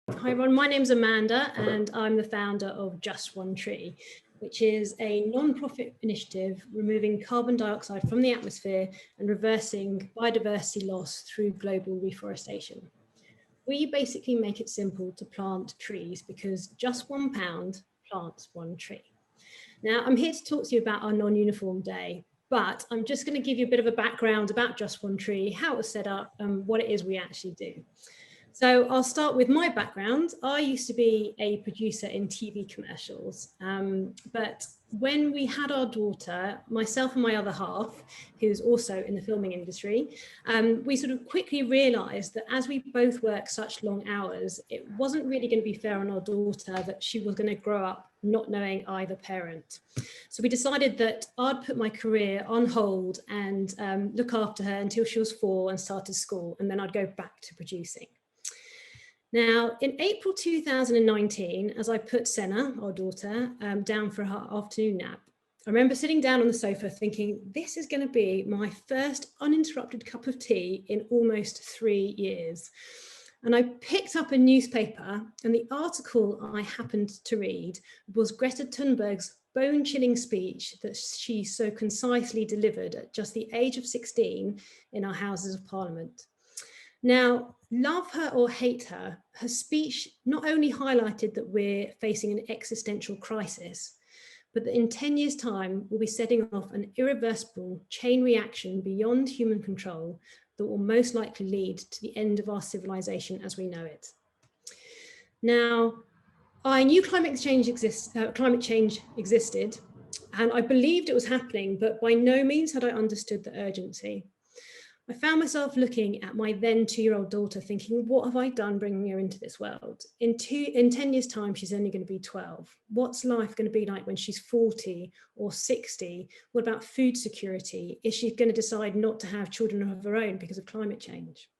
Hi everyone, my name's Amanda and I'm the founder of Just One Tree, which is a non-profit initiative removing carbon dioxide from the atmosphere and reversing biodiversity loss through global reforestation. We basically make it simple to plant trees because just £1 plants one tree. Now I'm here to talk to you about our non-uniform day, but I'm just going to give you a bit of a background about Just One Tree, how it was set up and what it is we actually do. So I'll start with my background. I used to be a producer in TV commercials, but when we had our daughter, myself and my other half, who's also in the filming industry, we sort of quickly realised that as we both work such long hours, it wasn't really going to be fair on our daughter that she was going to grow up not knowing either parent. So we decided that I'd put my career on hold and look after her until she was 4 and started school, and then I'd go back to producing. Now, in April 2019, as I put Senna, our daughter, down for her afternoon nap, I remember sitting down on the sofa thinking, this is going to be my first uninterrupted cup of tea in almost 3 years. And I picked up a newspaper, and the article I happened to read was Greta Thunberg's bone-chilling speech that she so concisely delivered at just the age of 16 in our Houses of Parliament. Now, love her or hate her, her speech not only highlighted that we're facing an existential crisis, but that in 10 years' time, we'll be setting off an irreversible chain reaction beyond human control that will most likely lead to the end of our civilization as we know it. Now, I knew climate change existed, and I believed it was happening, but by no means had I understood the urgency. I found myself looking at my then 2-year-old daughter thinking, what have I done bringing her into this world? In 10 years' time, she's only going to be 12. What's life going to be like when she's 40 or 60? What about food security? Is she going to decide not to have children of her own because of climate change?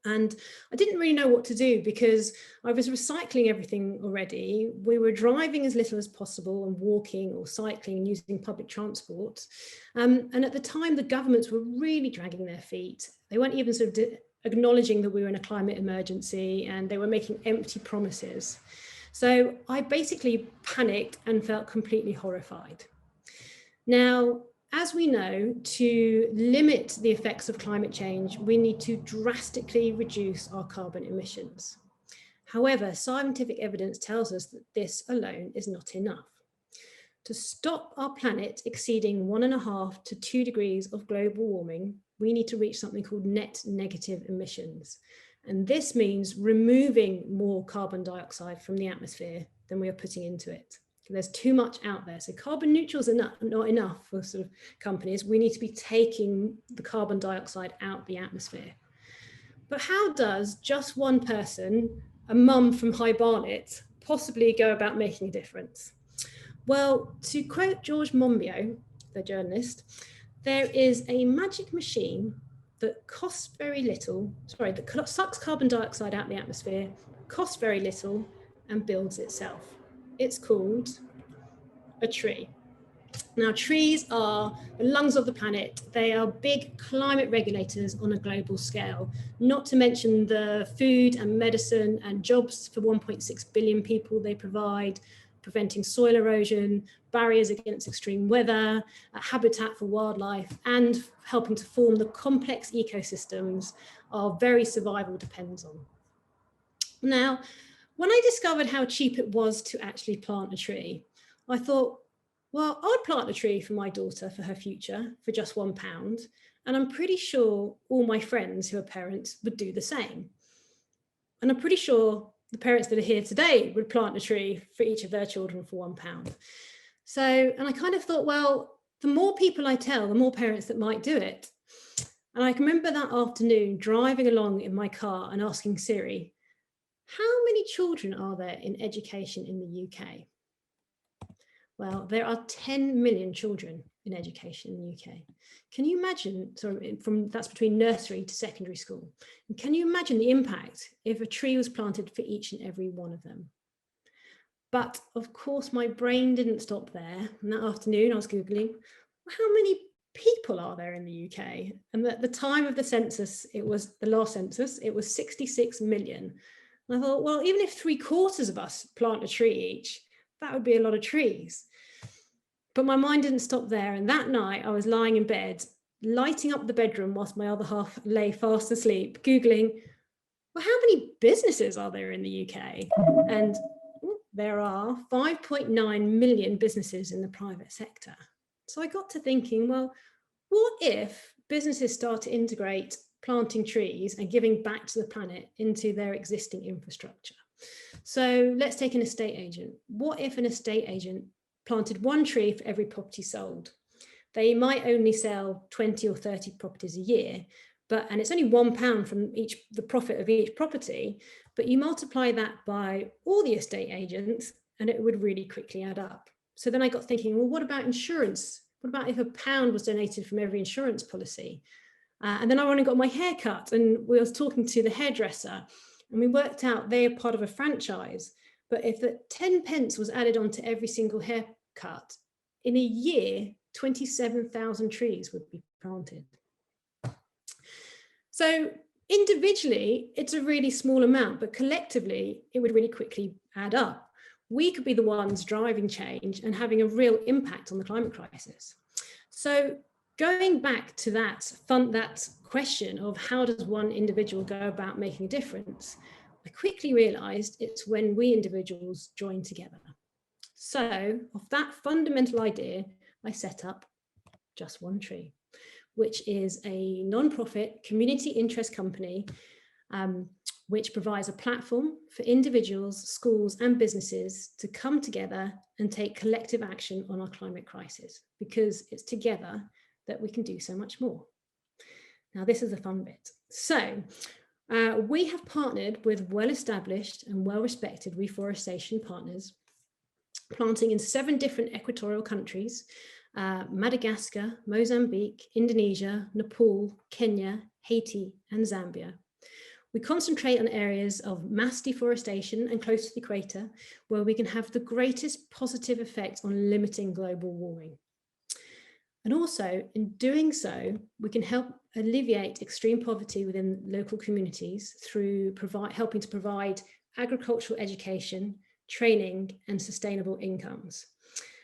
And I didn't really know what to do because I was recycling everything already. We were driving as little as possible and walking or cycling and using public transport. And at the time, the governments were really dragging their feet. They weren't even sort of acknowledging that we were in a climate emergency, and they were making empty promises. So I basically panicked and felt completely horrified. Now, as we know, to limit the effects of climate change, we need to drastically reduce our carbon emissions. However, scientific evidence tells us that this alone is not enough. To stop our planet exceeding 1.5 to 2 degrees of global warming, we need to reach something called net negative emissions. And this means removing more carbon dioxide from the atmosphere than we are putting into it. There's too much out there. So carbon neutrals are not enough for sort of companies. We need to be taking the carbon dioxide out the atmosphere. But how does just one person, a mum from High Barnet, possibly go about making a difference? Well, to quote George Monbiot, the journalist, there is a magic machine that costs very little, that sucks carbon dioxide out the atmosphere, costs very little, and builds itself. It's called a tree. Now, trees are the lungs of the planet. They are big climate regulators on a global scale, not to mention the food and medicine and jobs for 1.6 billion people they provide, preventing soil erosion, barriers against extreme weather, habitat for wildlife, and helping to form the complex ecosystems our very survival depends on. Now, when I discovered how cheap it was to actually plant a tree, I thought, well, I'd plant a tree for my daughter for her future for just £1. And I'm pretty sure all my friends who are parents would do the same. And I'm pretty sure the parents that are here today would plant a tree for each of their children for £1. So, and I kind of thought, well, the more people I tell, the more parents that might do it. And I can remember that afternoon driving along in my car and asking Siri, how many children are there in education in the UK? Well, there are 10 million children in education in the UK. Can you imagine, that's between nursery to secondary school. And can you imagine the impact if a tree was planted for each and every one of them? But of course, my brain didn't stop there. And that afternoon I was Googling, how many people are there in the UK? And at the time of the census, it was the last census, it was 66 million. And I thought, well, even if 3/4 of us plant a tree each, that would be a lot of trees. But my mind didn't stop there. And that night I was lying in bed, lighting up the bedroom whilst my other half lay fast asleep, Googling, well, how many businesses are there in the UK? And there are 5.9 million businesses in the private sector. So I got to thinking, well, what if businesses start to integrate planting trees and giving back to the planet into their existing infrastructure? So let's take an estate agent. What if an estate agent planted one tree for every property sold? They might only sell 20 or 30 properties a year, and it's only £1 from the profit of each property, but you multiply that by all the estate agents and it would really quickly add up. So then I got thinking, well, what about insurance? What about if £1 was donated from every insurance policy? And then I went and got my hair cut, and we was talking to the hairdresser, and we worked out they are part of a franchise. But if the 10 pence was added onto every single haircut, in a year, 27,000 trees would be planted. So individually, it's a really small amount, but collectively, it would really quickly add up. We could be the ones driving change and having a real impact on the climate crisis. So going back to that question of how does one individual go about making a difference, I quickly realized it's when we individuals join together. So of that fundamental idea, I set up Just One Tree, which is a non-profit community interest company which provides a platform for individuals, schools and businesses to come together and take collective action on our climate crisis, because it's together that we can do so much more. Now, this is the fun bit. So we have partnered with well-established and well-respected reforestation partners, planting in 7 different equatorial countries: Madagascar, Mozambique, Indonesia, Nepal, Kenya, Haiti, and Zambia. We concentrate on areas of mass deforestation and close to the equator, where we can have the greatest positive effect on limiting global warming. And also, in doing so, we can help alleviate extreme poverty within local communities through helping to provide agricultural education, training, and sustainable incomes.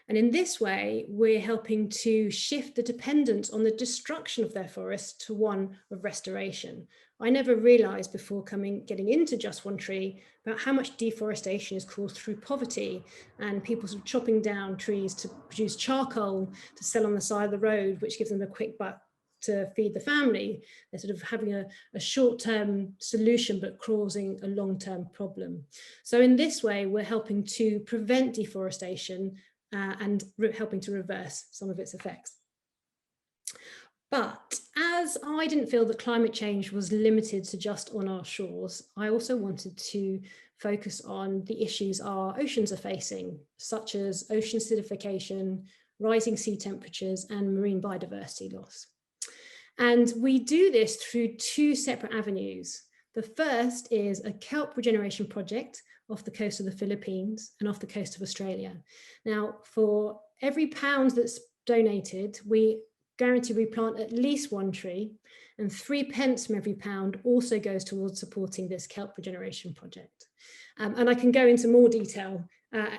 And in this way, we're helping to shift the dependence on the destruction of their forests to one of restoration. I never realized before getting into Just One Tree about how much deforestation is caused through poverty and people sort of chopping down trees to produce charcoal to sell on the side of the road, which gives them a quick buck to feed the family. They're sort of having a short-term solution, but causing a long-term problem. So in this way, we're helping to prevent deforestation and helping to reverse some of its effects. But as I didn't feel that climate change was limited to just on our shores, I also wanted to focus on the issues our oceans are facing, such as ocean acidification, rising sea temperatures, and marine biodiversity loss. And we do this through 2 separate avenues. The first is a kelp regeneration project off the coast of the Philippines and off the coast of Australia. Now, for every £1 that's donated, we guarantee we plant at least 1 tree, and 3 pence from every £1 also goes towards supporting this kelp regeneration project. And I can go into more detail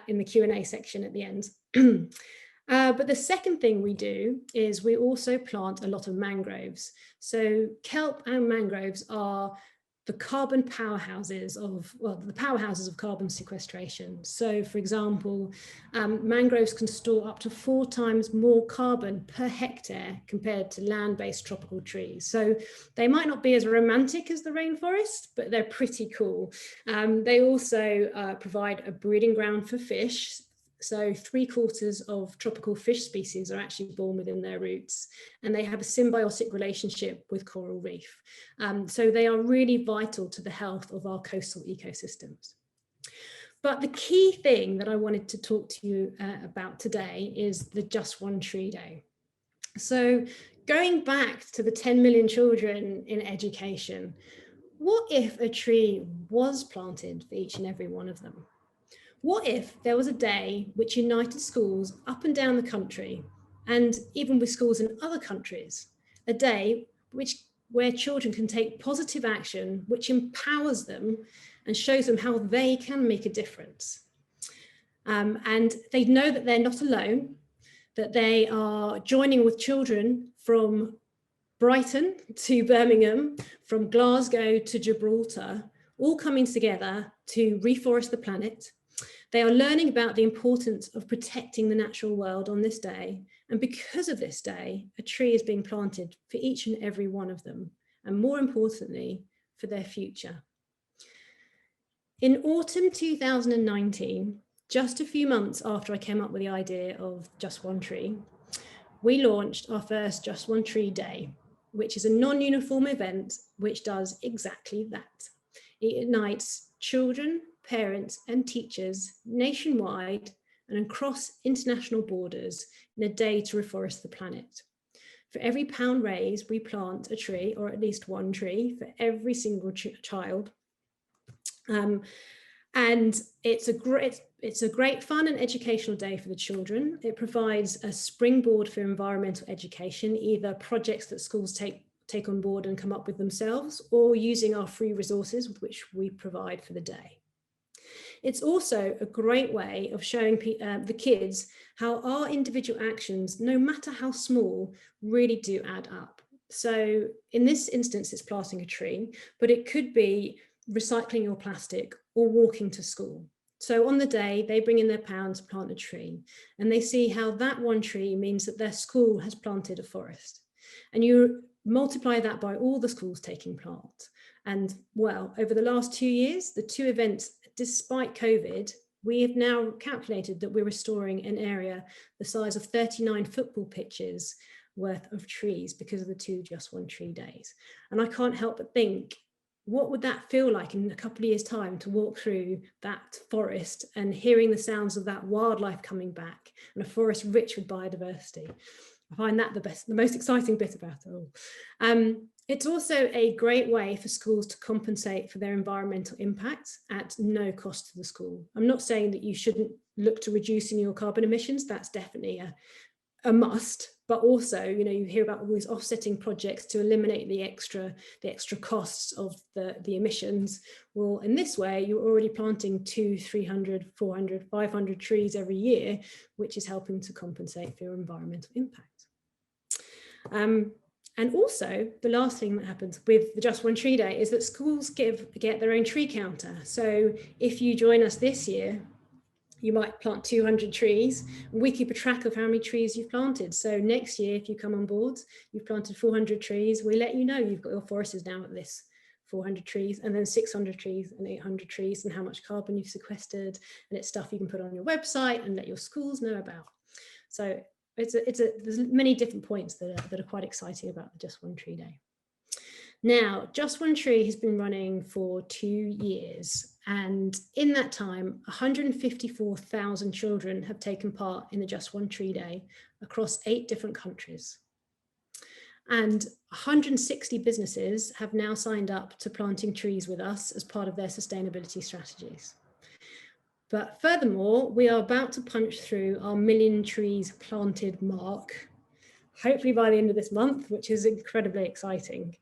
in the Q&A section at the end. But the second thing we do is we also plant a lot of mangroves. So kelp and mangroves are the carbon powerhouses of carbon sequestration. So for example, mangroves can store up to 4 times more carbon per hectare compared to land-based tropical trees. So they might not be as romantic as the rainforest, but they're pretty cool. They also provide a breeding ground for fish. So 3/4 of tropical fish species are actually born within their roots, and they have a symbiotic relationship with coral reef. So they are really vital to the health of our coastal ecosystems. But the key thing that I wanted to talk to you about today is the Just One Tree Day. So going back to the 10 million children in education, what if a tree was planted for each and every one of them? What if there was a day which united schools up and down the country, and even with schools in other countries, a day which where children can take positive action, which empowers them and shows them how they can make a difference. And they know that they're not alone, that they are joining with children from Brighton to Birmingham, from Glasgow to Gibraltar, all coming together to reforest the planet. They are learning about the importance of protecting the natural world on this day. And because of this day, a tree is being planted for each and every one of them, and more importantly, for their future. In autumn 2019, just a few months after I came up with the idea of Just One Tree, we launched our first Just One Tree Day, which is a non-uniform event which does exactly that. It unites children, parents and teachers nationwide and across international borders in a day to reforest the planet. For every £1 raised, we plant a tree, or at least one tree, for every single child. And it's a great fun and educational day for the children. It provides a springboard for environmental education, either projects that schools take on board and come up with themselves, or using our free resources which we provide for the day. It's also a great way of showing the kids how our individual actions, no matter how small, really do add up. So in this instance, it's planting a tree, but it could be recycling your plastic or walking to school. So on the day, they bring in their pounds to plant a tree, and they see how that one tree means that their school has planted a forest. And you multiply that by all the schools taking part. And well, over the last 2 years, the two events, despite COVID, we have now calculated that we're restoring an area the size of 39 football pitches worth of trees because of the two Just One Tree days. And I can't help but think, what would that feel like in a couple of years' time to walk through that forest and hearing the sounds of that wildlife coming back, and a forest rich with biodiversity? I find that the most exciting bit about it all. It's also a great way for schools to compensate for their environmental impacts at no cost to the school. I'm not saying that you shouldn't look to reducing your carbon emissions. That's definitely a must, but also, you hear about all these offsetting projects to eliminate the extra costs of the emissions. Well, in this way, you're already planting 200, 300, 400, 500 trees every year, which is helping to compensate for your environmental impact. And also, the last thing that happens with the Just One Tree Day is that schools get their own tree counter. So if you join us this year, you might plant 200 trees. We keep a track of how many trees you've planted. So next year, if you come on board, you've planted 400 trees, we let you know you've got your forest is now at this 400 trees, and then 600 trees and 800 trees, and how much carbon you've sequestered. And it's stuff you can put on your website and let your schools know about. So there's many different points that are quite exciting about the Just One Tree Day. Now, Just One Tree has been running for 2 years, and in that time, 154,000 children have taken part in the Just One Tree Day across 8 different countries. And 160 businesses have now signed up to planting trees with us as part of their sustainability strategies. But furthermore, we are about to punch through our 1 million trees planted mark, hopefully by the end of this month, which is incredibly exciting.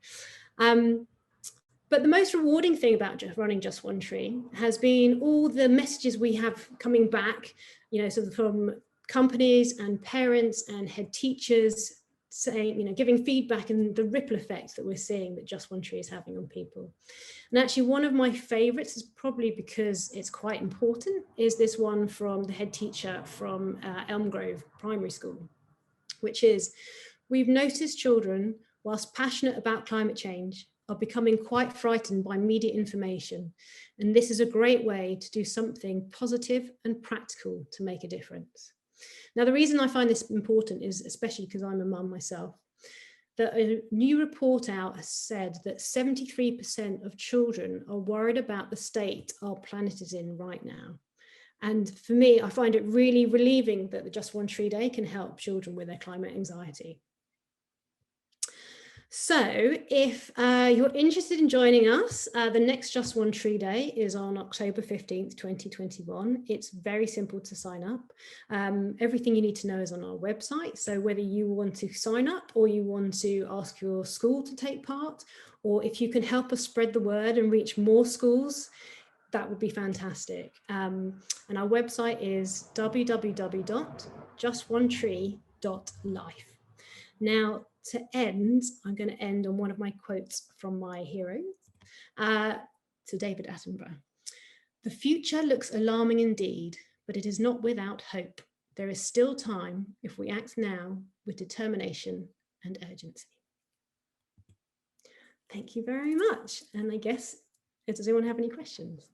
But the most rewarding thing about running Just One Tree has been all the messages we have coming back, sort of from companies and parents and head teachers saying, giving feedback, and the ripple effect that we're seeing that Just One Tree is having on people. And actually one of my favorites is probably because it's quite important, is this one from the head teacher from Elm Grove Primary School, which is, we've noticed children, whilst passionate about climate change, are becoming quite frightened by media information. And this is a great way to do something positive and practical to make a difference. Now, the reason I find this important is, especially because I'm a mum myself, that a new report out has said that 73% of children are worried about the state our planet is in right now. And for me, I find it really relieving that the Just One Tree Day can help children with their climate anxiety. So if you're interested in joining us, the next Just One Tree Day is on October 15th, 2021. It's very simple to sign up. Everything you need to know is on our website. So whether you want to sign up or you want to ask your school to take part, or if you can help us spread the word and reach more schools, that would be fantastic. And our website is www.justontree.life. Now, to end, I'm going to end on one of my quotes from my heroes, to David Attenborough. The future looks alarming indeed, but it is not without hope. There is still time if we act now with determination and urgency. Thank you very much. And I guess, does anyone have any questions?